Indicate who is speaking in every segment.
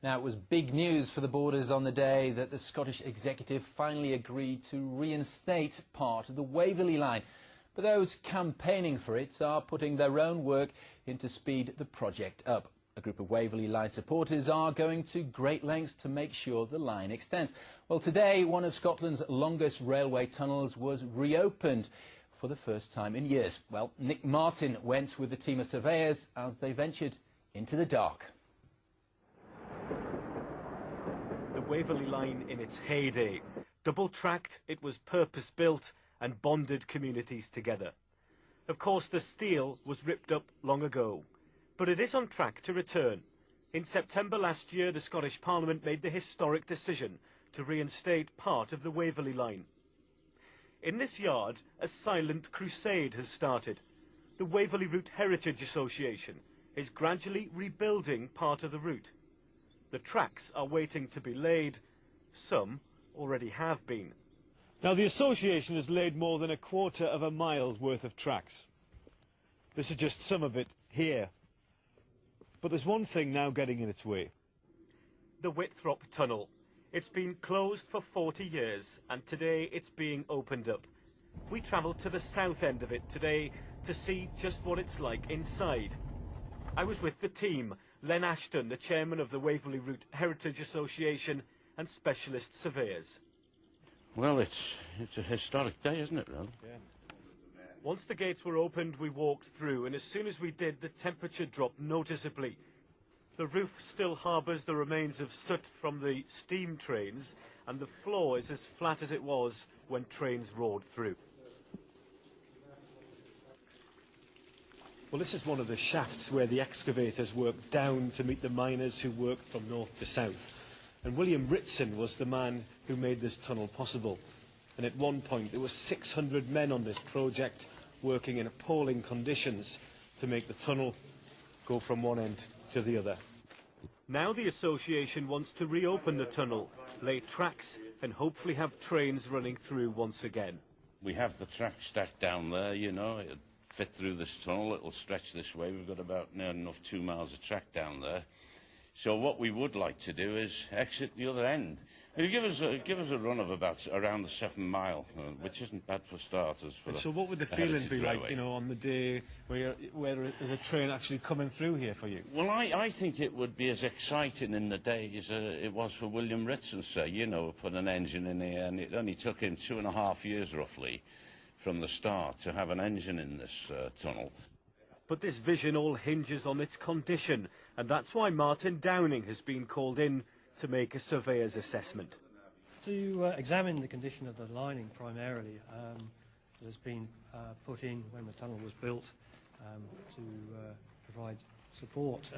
Speaker 1: Now, it was big news for the boarders on the day that the Scottish Executive finally agreed to reinstate part of the Waverley Line. But those campaigning for it are putting their own work in to speed the project up. A group of Waverley Line supporters are going to great lengths to make sure the line extends. Well, today, one of Scotland's longest railway tunnels was reopened for the first time in years. Well, Nick Martin went with the team of surveyors as they ventured into the dark.
Speaker 2: The Waverley Line in its heyday. Double-tracked, it was purpose-built and bonded communities together. Of course, the steel was ripped up long ago, but it is on track to return. In September last year, the Scottish Parliament made the historic decision to reinstate part of the Waverley Line. In this yard, a silent crusade has started. The Waverley Route Heritage Association is gradually rebuilding part of the route. The tracks are waiting to be laid. Some already have been. Now, the association has laid more than 1/4 of a mile's worth of tracks. This is just some of it here. But there's one thing now getting in its way. The Whitrope Tunnel. It's been closed for 40 years, and today it's being opened up. We travelled to the south end of it today to see just what it's like inside. I was with the team, Len Ashton, the chairman of the Waverley Route Heritage Association, and specialist surveyors.
Speaker 3: Well, it's a historic day, isn't it, really?
Speaker 2: Yeah. Once the gates were opened, we walked through, and as soon as we did, the temperature dropped noticeably. The roof still harbours the remains of soot from the steam trains, and the floor is as flat as it was when trains roared through. Well, this is one of the shafts where the excavators worked down to meet the miners who worked from north to south. And William Ritson was the man who made this tunnel possible. And at one point there were 600 men on this project working in appalling conditions to make the tunnel go from one end to the other. Now the association wants to reopen the tunnel, lay tracks and hopefully have trains running through once again.
Speaker 3: We have the track stacked down there, you know, it'll fit through this tunnel, it'll stretch this way. We've got about near enough 2 miles of track down there. So what we would like to do is exit the other end. It'll give us a run of about around the 7 mile, which isn't bad for starters.
Speaker 2: So what would the feeling be like, you know, on the day where there's a train actually coming through here for you?
Speaker 3: Well, I think it would be as exciting in the day as it was for William Ritson, say, you know, put an engine in here, and it only took him 2.5 years roughly from the start to have an engine in this tunnel.
Speaker 2: But this vision all hinges on its condition, and that's why Martin Downing has been called in to make a surveyor's assessment.
Speaker 4: To examine the condition of the lining primarily, that has been put in when the tunnel was built to provide support.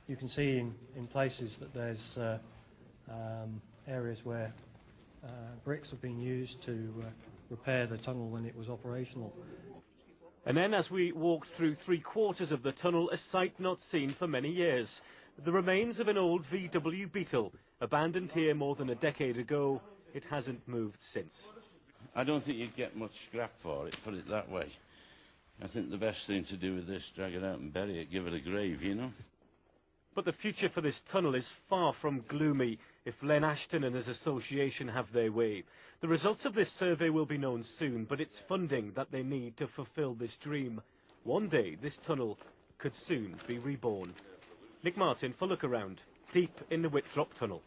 Speaker 4: You can see in places that there's areas where bricks have been used to repair the tunnel when it was operational.
Speaker 2: And then as we walked through 3/4 of the tunnel, a sight not seen for many years. The remains of an old VW Beetle, abandoned here more than a decade ago. It hasn't moved since.
Speaker 3: I don't think you'd get much scrap for it, put it that way. I think the best thing to do with this, drag it out and bury it, give it a grave, you know.
Speaker 2: But the future for this tunnel is far from gloomy if Len Ashton and his association have their way. The results of this survey will be known soon, but it's funding that they need to fulfil this dream. One day, this tunnel could soon be reborn. Nick Martin for Look Around, deep in the Whitrope Tunnel.